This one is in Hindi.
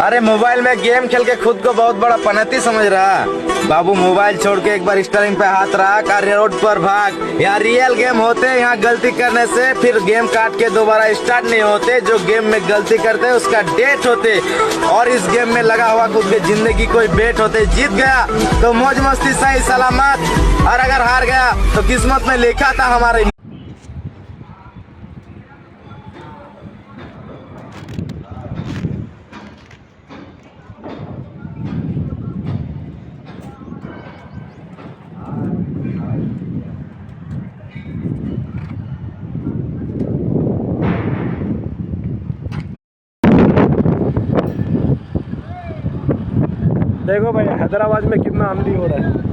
अरे मोबाइल में गेम खेल के खुद को बहुत बड़ा पनौती समझ रहा। बाबू मोबाइल छोड़ के एक बार स्टीयरिंग पे हाथ रख और रोड पर भाग। यहाँ रियल गेम होते हैं, यहाँ गलती करने से फिर गेम काट के दोबारा स्टार्ट नहीं होते। जो गेम में गलती करते हैं उसका डेट होते, और इस गेम में लगा हुआ खुद के जिंदगी कोई बेट होते। जीत गया तो मौज मस्ती सही सलामत, और अगर हार गया तो किस्मत में लिखा था हमारे। देखो भाई हैदराबाद में कितना आंधी हो रहा है।